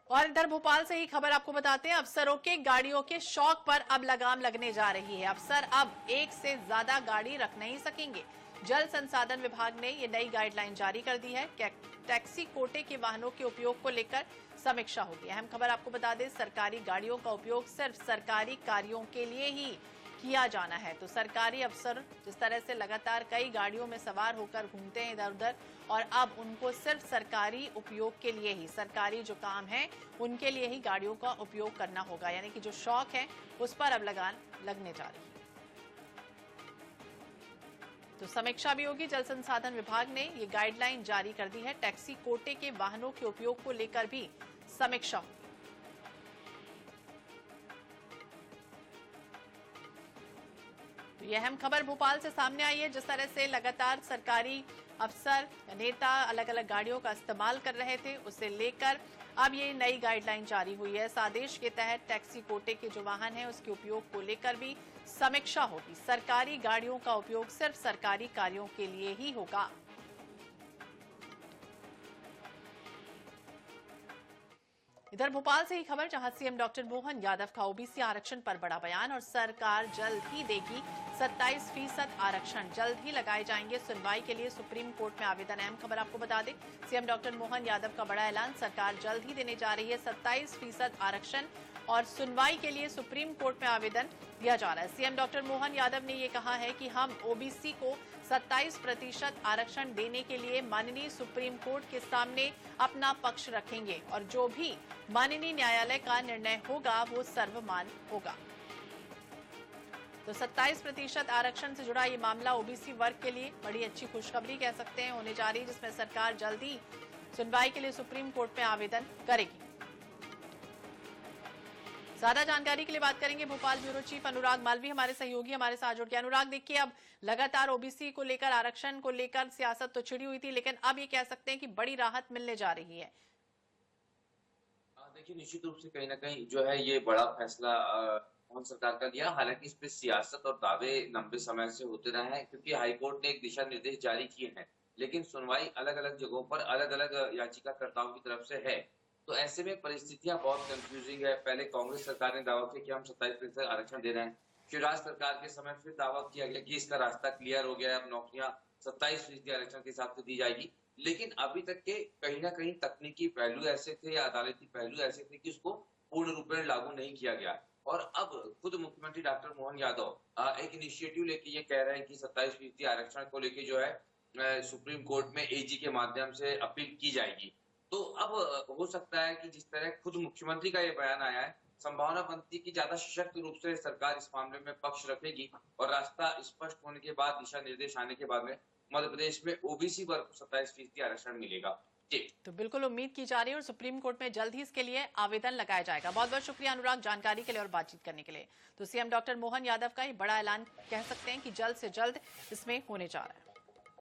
और इधर भोपाल से ही खबर आपको बताते हैं, अफसरों के गाड़ियों के शौक पर अब लगाम लगने जा रही है। अफसर अब एक से ज्यादा गाड़ी रख नहीं सकेंगे। जल संसाधन विभाग ने ये नई गाइडलाइन जारी कर दी है। टैक्सी कोटे के वाहनों के उपयोग को लेकर समीक्षा होगी। अहम खबर आपको बता दें, सरकारी गाड़ियों का उपयोग सिर्फ सरकारी कार्यों के लिए ही किया जाना है। तो सरकारी अफसर जिस तरह से लगातार कई गाड़ियों में सवार होकर घूमते हैं इधर उधर, और अब उनको सिर्फ सरकारी उपयोग के लिए ही, सरकारी जो काम है उनके लिए ही गाड़ियों का उपयोग करना होगा। यानी कि जो शौक है उस पर अब लगान लगने जा रही है। तो समीक्षा भी होगी। जल संसाधन विभाग ने ये गाइडलाइन जारी कर दी है। टैक्सी कोटे के वाहनों के उपयोग को लेकर भी समीक्षा होगी। तो यह अहम खबर भोपाल से सामने आई है। जिस तरह से लगातार सरकारी अफसर नेता अलग अलग गाड़ियों का इस्तेमाल कर रहे थे, उसे लेकर अब ये नई गाइडलाइन जारी हुई है। इस आदेश के तहत टैक्सी कोटे के जो वाहन है उसके उपयोग को लेकर भी समीक्षा होगी। सरकारी गाड़ियों का उपयोग सिर्फ सरकारी कार्यों के लिए ही होगा। इधर भोपाल से ही खबर, जहां सीएम डॉक्टर मोहन यादव का ओबीसी आरक्षण पर बड़ा बयान, और सरकार जल्द ही देगी 27% आरक्षण। जल्द ही लगाए जाएंगे सुनवाई के लिए सुप्रीम कोर्ट में आवेदन। अहम खबर आपको बता दें, सीएम डॉक्टर मोहन यादव का बड़ा ऐलान, सरकार जल्द ही देने जा रही है 27% आरक्षण, और सुनवाई के लिए सुप्रीम कोर्ट में आवेदन दिया जा रहा है। सीएम डॉक्टर मोहन यादव ने यह कहा है कि हम ओबीसी को 27% आरक्षण देने के लिए माननीय सुप्रीम कोर्ट के सामने अपना पक्ष रखेंगे, और जो भी माननीय न्यायालय का निर्णय होगा वो सर्वमान्य होगा। तो 27% आरक्षण से जुड़ा ये मामला ओबीसी वर्ग के लिए बड़ी अच्छी खुशखबरी कह सकते हैं होने जा रही है, जिसमें सरकार जल्दी सुनवाई के लिए सुप्रीम कोर्ट में आवेदन करेगी। ज्यादा जानकारी के लिए बात करेंगे भोपाल ब्यूरो चीफ अनुराग मालवी, हमारे सहयोगी हमारे साथ जुड़ गए। अनुराग, देखिए अब लगातार ओबीसी को लेकर, आरक्षण को लेकर सियासत तो छिड़ी हुई थी, लेकिन अब ये कह सकते हैं कि बड़ी राहत मिलने जा रही है। देखिए, निश्चित रूप से कहीं ना कहीं जो है ये बड़ा फैसला मोहन सरकार का लिया। हालांकि इस पे सियासत और दावे लंबे समय से होते रहे हैं, क्योंकि हाईकोर्ट ने एक दिशा निर्देश जारी किए हैं, लेकिन सुनवाई अलग अलग जगहों पर अलग अलग याचिकाकर्ताओं की तरफ से है। तो ऐसे में परिस्थितियां बहुत कंफ्यूजिंग है। पहले कांग्रेस सरकार ने दावा किया कि हम 27% आरक्षण दे रहे हैं। शिवराज सरकार के समय फिर दावा किया गया कि इसका रास्ता क्लियर हो गया है, अब नौकरियां 27% आरक्षण के हिसाब से दी जाएगी। लेकिन अभी तक के कहीं ना कहीं तकनीकी पहलू ऐसे थे या अदालती पहलू ऐसे थे कि उसको पूर्ण रूप में लागू नहीं किया गया। और अब खुद मुख्यमंत्री डॉक्टर मोहन यादव एक इनिशिएटिव लेके ये कह रहे हैं कि 27% आरक्षण को लेके जो है सुप्रीम कोर्ट में एजी के माध्यम से अपील की जाएगी। तो अब हो सकता है कि जिस तरह खुद मुख्यमंत्री का ये बयान आया है, संभावना बनती कि ज्यादा सशक्त रूप से सरकार इस मामले में पक्ष रखेगी, और रास्ता स्पष्ट होने के बाद, दिशा निर्देश आने के बाद में मध्य प्रदेश में ओबीसी वर्ग को 27% आरक्षण मिलेगा। जी, तो बिल्कुल उम्मीद की जा रही है, और सुप्रीम कोर्ट में जल्द ही इसके लिए आवेदन लगाया जाएगा। बहुत बहुत शुक्रिया अनुराग जानकारी के लिए और बातचीत करने के लिए। तो सीएम डॉक्टर मोहन यादव का ये बड़ा ऐलान कह सकते हैं कि जल्द से जल्द इसमें होने जा रहा है।